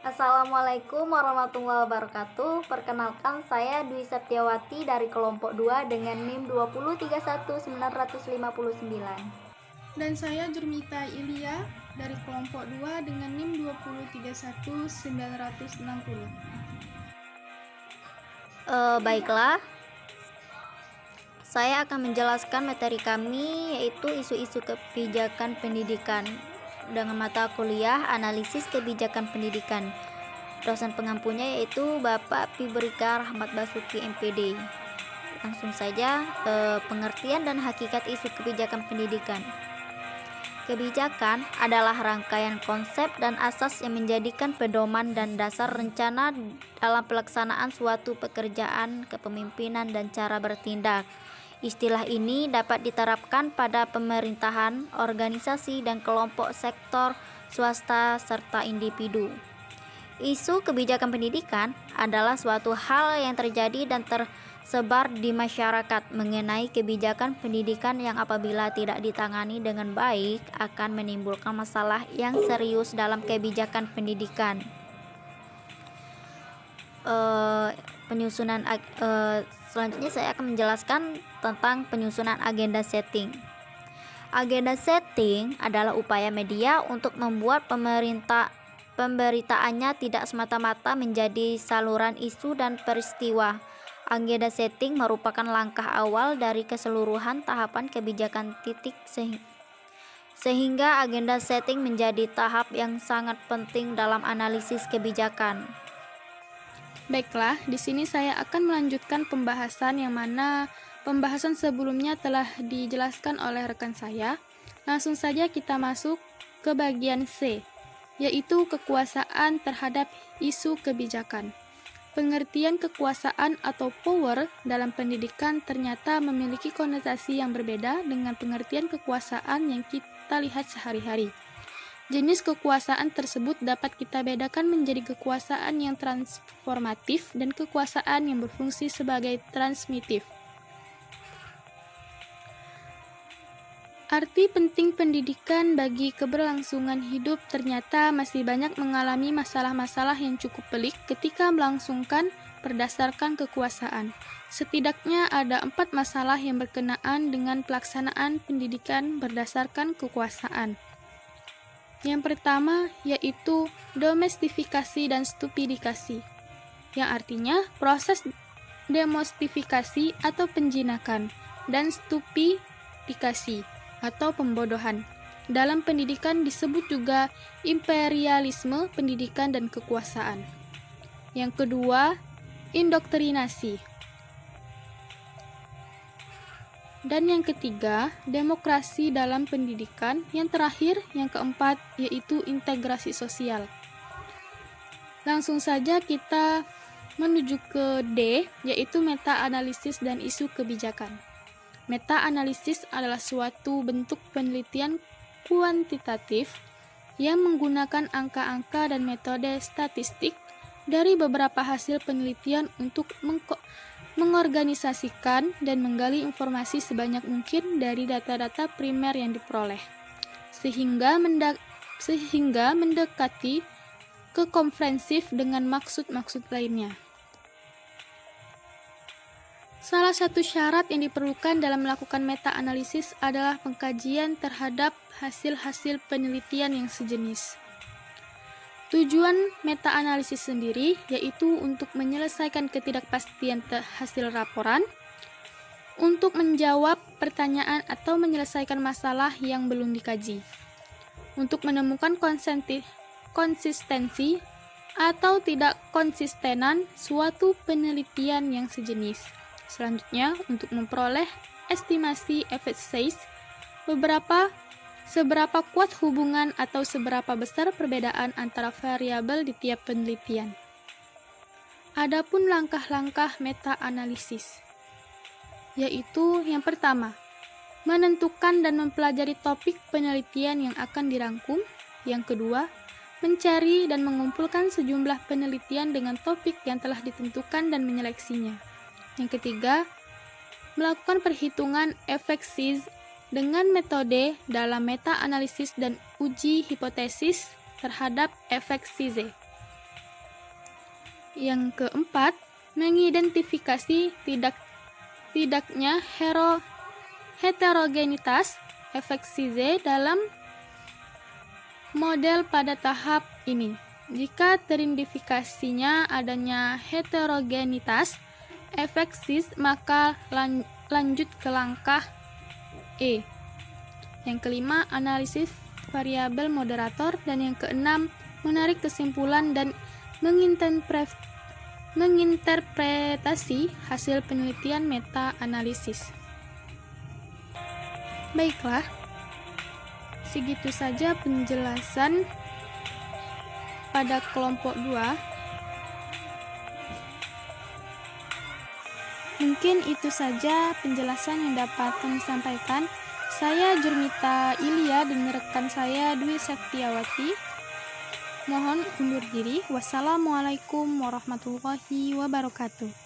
Assalamualaikum warahmatullahi wabarakatuh. Perkenalkan, saya Dwi Septiawati dari kelompok 2 dengan NIM 2031959. Dan saya Jurmita Ilya dari kelompok 2 dengan NIM 2031960. Baiklah, saya akan menjelaskan materi kami, yaitu isu-isu kebijakan pendidikan dengan mata kuliah Analisis Kebijakan Pendidikan. Dosen pengampunya yaitu Bapak Pibrika Rahmat Basuki MPD. Langsung saja, pengertian dan hakikat isu kebijakan pendidikan. Kebijakan adalah rangkaian konsep dan asas yang menjadikan pedoman dan dasar rencana dalam pelaksanaan suatu pekerjaan, kepemimpinan, dan cara bertindak. Istilah ini dapat diterapkan pada pemerintahan, organisasi, dan kelompok sektor swasta serta individu. Isu kebijakan pendidikan adalah suatu hal yang terjadi dan tersebar di masyarakat mengenai kebijakan pendidikan yang apabila tidak ditangani dengan baik akan menimbulkan masalah yang serius dalam kebijakan pendidikan. Selanjutnya saya akan menjelaskan tentang penyusunan agenda setting. Agenda setting adalah upaya media untuk membuat pemberitaannya tidak semata-mata menjadi saluran isu dan peristiwa. Agenda setting merupakan langkah awal dari keseluruhan tahapan kebijakan sehingga agenda setting menjadi tahap yang sangat penting dalam analisis kebijakan. Baiklah, di sini saya akan melanjutkan pembahasan yang mana pembahasan sebelumnya telah dijelaskan oleh rekan saya. Langsung saja kita masuk ke bagian C, yaitu kekuasaan terhadap isu kebijakan. Pengertian kekuasaan atau power dalam pendidikan ternyata memiliki konotasi yang berbeda dengan pengertian kekuasaan yang kita lihat sehari-hari. Jenis kekuasaan tersebut dapat kita bedakan menjadi kekuasaan yang transformatif dan kekuasaan yang berfungsi sebagai transmitif. Arti penting pendidikan bagi keberlangsungan hidup ternyata masih banyak mengalami masalah-masalah yang cukup pelik ketika melangsungkan berdasarkan kekuasaan. Setidaknya ada 4 masalah yang berkenaan dengan pelaksanaan pendidikan berdasarkan kekuasaan. Yang pertama yaitu domestifikasi dan stupidikasi, yang artinya proses demostifikasi atau penjinakan, dan stupidikasi atau pembodohan. Dalam pendidikan disebut juga imperialisme pendidikan dan kekuasaan. Yang kedua, indoktrinasi. Dan yang ketiga, demokrasi dalam pendidikan. Yang terakhir, yang keempat, yaitu integrasi sosial. Langsung saja kita menuju ke D, yaitu meta-analisis dan isu kebijakan. Meta-analisis adalah suatu bentuk penelitian kuantitatif yang menggunakan angka-angka dan metode statistik dari beberapa hasil penelitian untuk mengorganisasikan dan menggali informasi sebanyak mungkin dari data-data primer yang diperoleh, sehingga mendekati kekomprehensif dengan maksud-maksud lainnya. Salah satu syarat yang diperlukan dalam melakukan meta-analisis adalah pengkajian terhadap hasil-hasil penelitian yang sejenis. Tujuan meta-analisis sendiri yaitu untuk menyelesaikan ketidakpastian hasil laporan, untuk menjawab pertanyaan atau menyelesaikan masalah yang belum dikaji, untuk menemukan konsistensi atau tidak konsistenan suatu penelitian yang sejenis. Selanjutnya, untuk memperoleh estimasi effect size, seberapa kuat hubungan atau seberapa besar perbedaan antara variabel di tiap penelitian. Adapun langkah-langkah meta-analisis, yaitu yang pertama, menentukan dan mempelajari topik penelitian yang akan dirangkum. Yang kedua, mencari dan mengumpulkan sejumlah penelitian dengan topik yang telah ditentukan dan menyeleksinya. Yang ketiga, melakukan perhitungan efek size dengan metode dalam meta-analisis dan uji hipotesis terhadap efek size. Yang keempat, mengidentifikasi tidaknya heterogenitas efek Zee dalam model pada tahap ini. Jika teridentifikasinya adanya heterogenitas efek Zee, maka lanjut ke langkah E. Yang kelima, analisis variabel moderator, dan yang keenam, menarik kesimpulan dan menginterpretasi hasil penelitian meta-analisis. Baiklah, segitu saja penjelasan pada kelompok 2. Mungkin itu saja penjelasan yang dapat kami sampaikan. Saya Jurmita Ilya dan rekan saya Dwi Septiawati. Mohon undur diri. Wassalamualaikum warahmatullahi wabarakatuh.